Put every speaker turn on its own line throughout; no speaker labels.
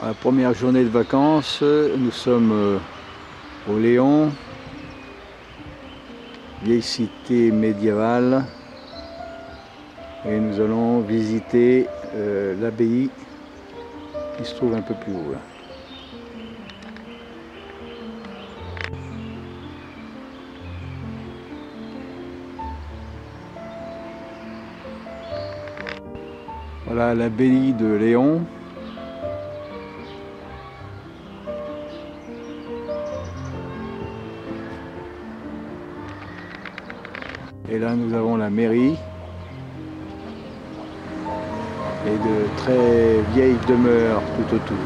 La première journée de vacances, nous sommes au Léon, vieille cité médiévale, et nous allons visiter l'abbaye qui se trouve un peu plus haut là. Voilà l'abbaye de Léon. Et là nous avons la mairie et de très vieilles demeures tout autour.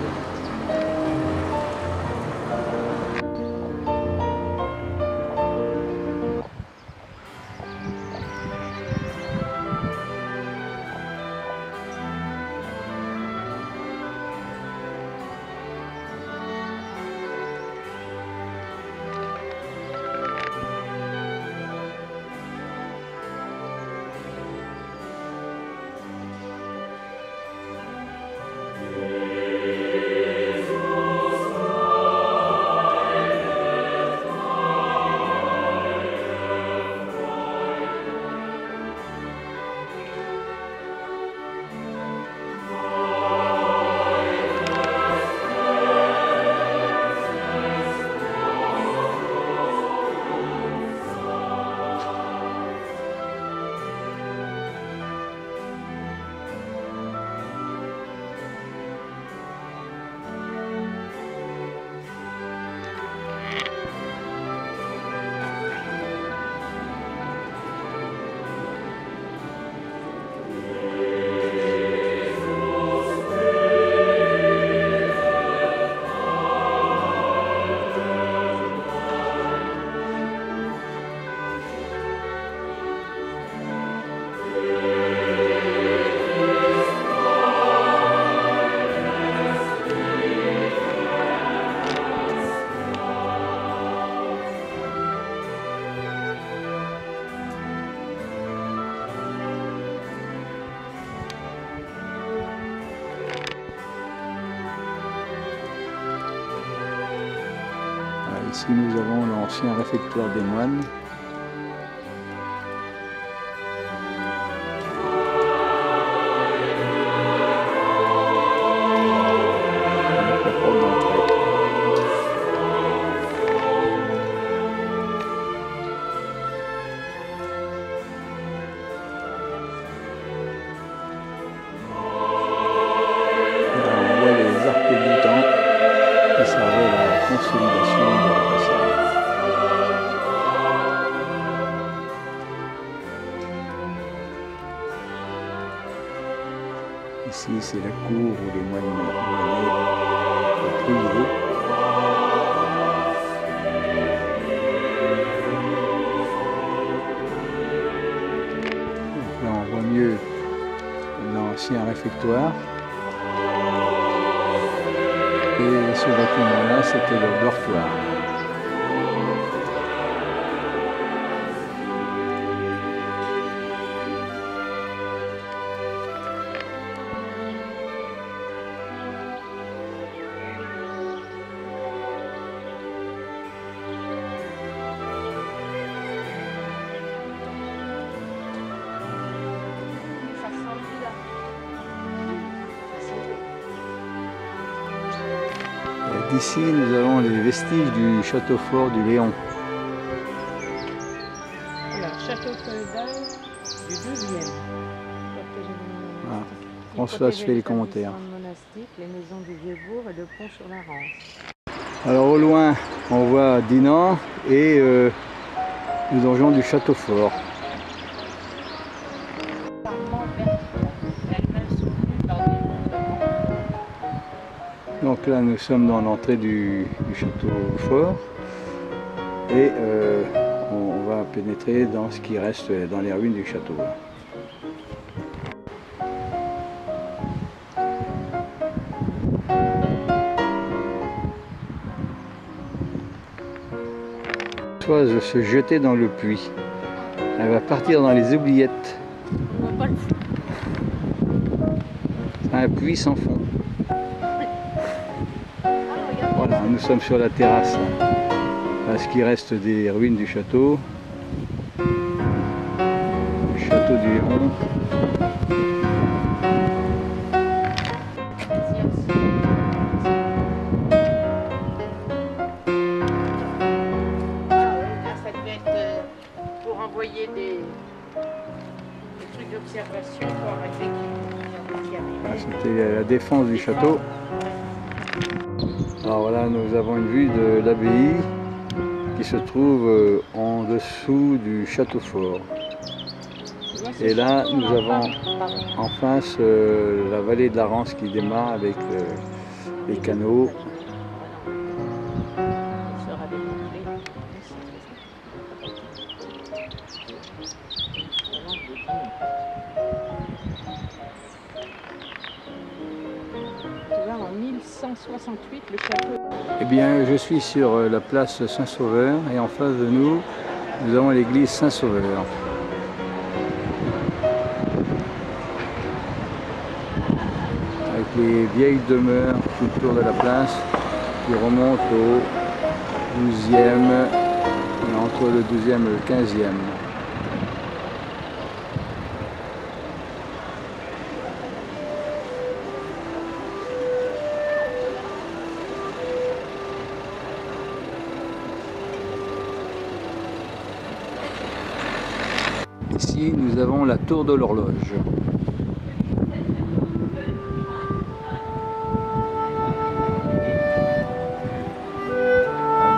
Ici nous avons l'ancien réfectoire des moines. La porte d'entrée. Là, on voit les arcs-boutants qui servaient à la consolidation de la façade. Ici, c'est la cour où les moines venaient prier. Donc là, on voit mieux l'ancien réfectoire. Et ce bâtiment-là, c'était le dortoir. D'ici, nous avons les vestiges du château fort du Léon.
Alors, château féodal du 12e.
Ah, François se fait les commentaires.
Les maisons du Vieux-Bourg et le pont sur la Rance.
Alors au loin, on voit Dinan et le donjon du château fort. Donc là, nous sommes dans l'entrée du château fort et on va pénétrer dans ce qui reste dans les ruines du château. Soit de se jeter dans le puits. Elle va partir dans les oubliettes. C'est un puits sans fond. Alors, nous sommes sur la terrasse, à ce qui reste des ruines du château du Héron.
Ça devait être pour envoyer des trucs d'observation pour arrêter qu'il y avait.
C'était la défense du château. Alors voilà, nous avons une vue de l'abbaye qui se trouve en dessous du château fort. Et là, nous avons en face la vallée de la Rance qui démarre avec les canaux.
En 1168, le château.
Eh bien, je suis sur la place Saint-Sauveur et en face de nous, nous avons l'église Saint-Sauveur. Avec les vieilles demeures tout autour de la place qui remontent au 12e, et entre le 12e et le 15e. Ici, nous avons la tour de l'horloge.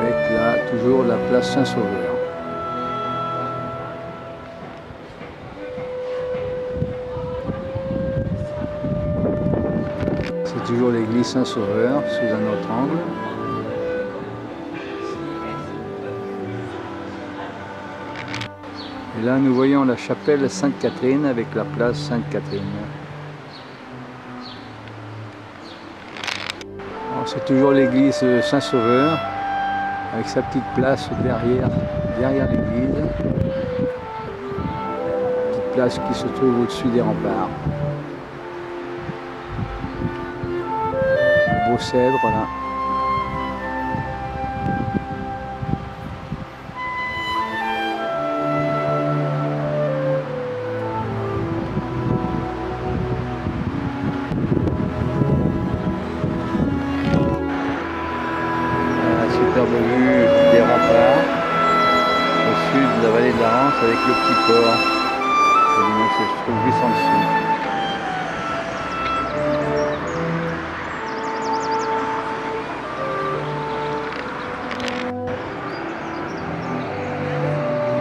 Avec là, toujours la place Saint-Sauveur. C'est toujours l'église Saint-Sauveur sous un autre angle. Et là, nous voyons la chapelle Sainte-Catherine avec la place Sainte-Catherine. C'est toujours l'église Saint-Sauveur avec sa petite place derrière l'église. Petite place qui se trouve au-dessus des remparts. Un beau cèdre là. Superbe vue des remparts au sud de la vallée de la Rance avec le petit port qui se trouve juste en dessous.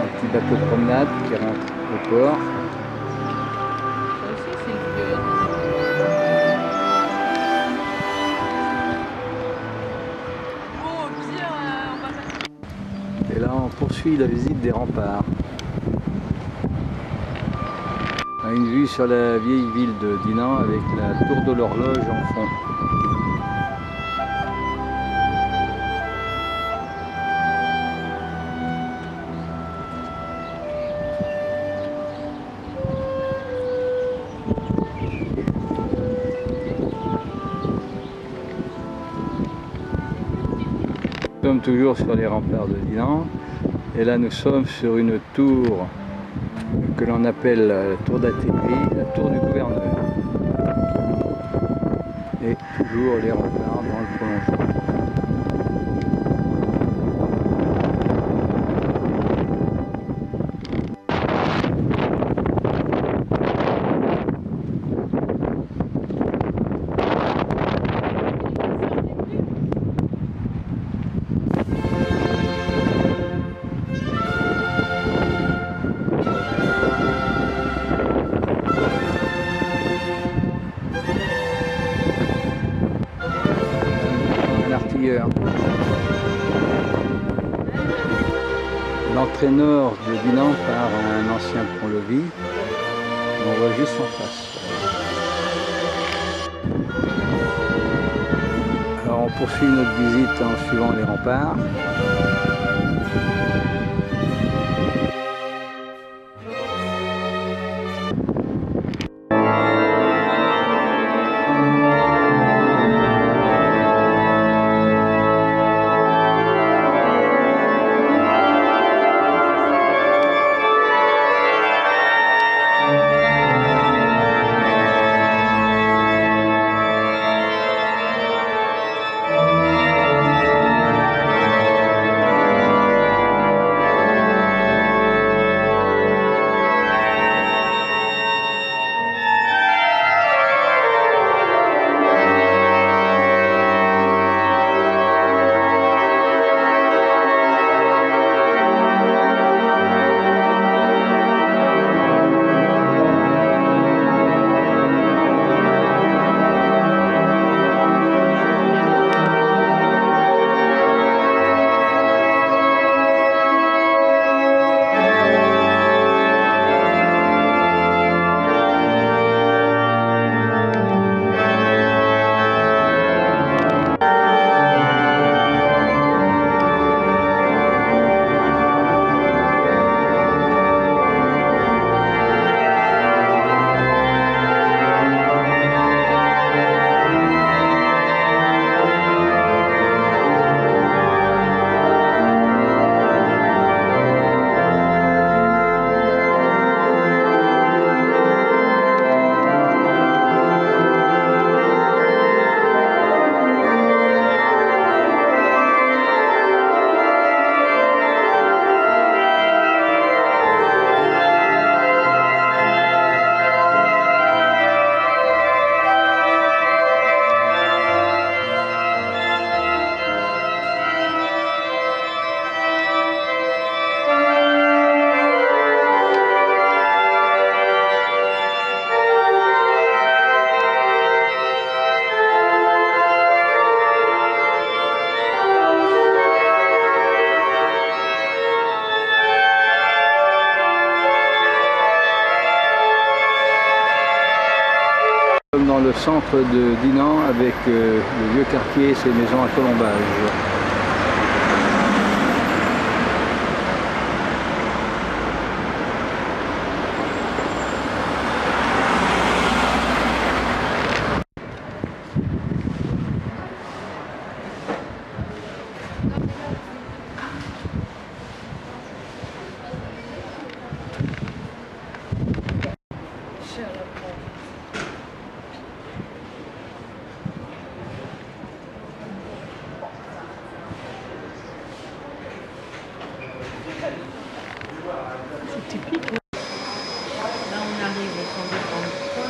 Un petit bateau de promenade qui rentre au port. Et là, on poursuit la visite des remparts. On a une vue sur la vieille ville de Dinan avec la tour de l'horloge en fond. Nous sommes toujours sur les remparts de Dinan et là nous sommes sur une tour que l'on appelle la tour d'Athénée, la tour du gouverneur. Et toujours les remparts dans le prolongement. L'entrée nord de Dinan par un ancien pont-levis. On voit juste en face. Alors on poursuit notre visite en suivant les remparts. dans le centre de Dinan avec le vieux quartier et ses maisons à colombage.
C'est typique. Là, on arrive sans dépendre de quoi,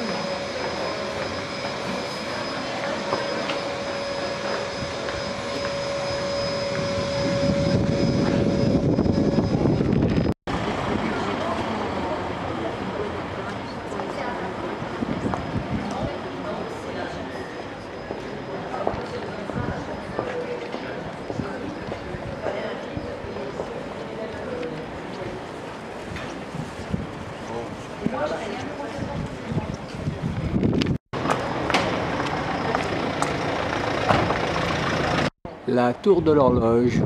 La tour de l'horloge.